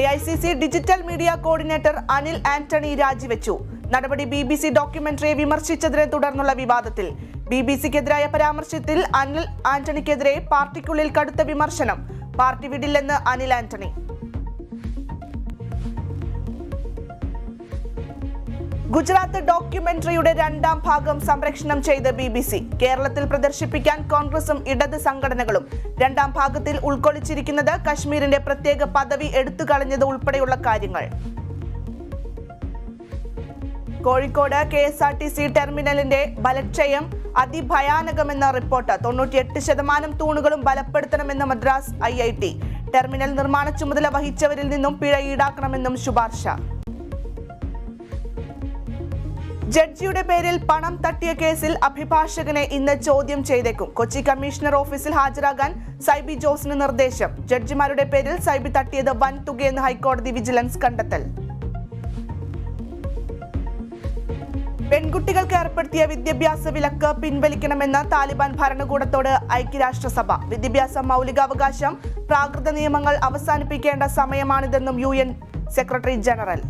AICC digital media coordinator Anil Antony രാജിവെച്ചു. നടപടി BBC ഡോക്യുമെന്ററിയെ വിമർശിച്ചതിനെ തുടർന്നുള്ള വിവാദത്തിൽ. BBCക്കെതിരായ പരാമർശത്തിൽ അനിൽ ആന്റണിക്കെതിരെ പാർട്ടിക്കുള്ളിൽ കടുത്ത വിമർശനം. പാർട്ടി വിടില്ലെന്ന് അനിൽ ആന്റണി. ഗുജറാത്ത് ഡോക്യുമെന്ററിയുടെ രണ്ടാം ഭാഗം സംപ്രേഷണം ചെയ്ത് BBC. കേരളത്തിൽ പ്രദർശിപ്പിക്കാൻ കോൺഗ്രസും ഇടത് സംഘടനകളും. രണ്ടാം ഭാഗത്തിൽ ഉൾക്കൊള്ളിച്ചിരിക്കുന്നത് കശ്മീരിന്റെ പ്രത്യേക പദവി എടുത്തുകളഞ്ഞത് ഉൾപ്പെടെയുള്ള കാര്യങ്ങൾ. കോഴിക്കോട് KSRTC ടെർമിനലിന്റെ ബലക്ഷയം അതിഭയാനകമെന്ന റിപ്പോർട്ട്. 98% തൂണുകളും ബലപ്പെടുത്തണമെന്ന് മദ്രാസ് IIT. ടെർമിനൽ നിർമ്മാണ ചുമതല വഹിച്ചവരിൽ നിന്നും പിഴ ഈടാക്കണമെന്നും ശുപാർശ. ജഡ്ജിയുടെ പേരിൽ പണം തട്ടിയ കേസിൽ അഭിഭാഷകനെ ഇന്ന് ചോദ്യം ചെയ്തേക്കും. കൊച്ചി കമ്മീഷണർ ഓഫീസിൽ ഹാജരാകാൻ സൈബി ജോസിന് നിർദ്ദേശം. ജഡ്ജിമാരുടെ പേരിൽ സൈബി തട്ടിയത് വൻ തുകയെന്ന് ഹൈക്കോടതി വിജിലൻസ് കണ്ടെത്തൽ. പെൺകുട്ടികൾക്ക് ഏർപ്പെടുത്തിയ വിദ്യാഭ്യാസ വിലക്ക് പിൻവലിക്കണമെന്ന് താലിബാൻ ഭരണകൂടത്തോട് ഐക്യരാഷ്ട്രസഭ. വിദ്യാഭ്യാസ മൗലികാവകാശം പ്രാകൃത നിയമങ്ങൾ അവസാനിപ്പിക്കേണ്ട സമയമാണിതെന്നും UN സെക്രട്ടറി ജനറൽ.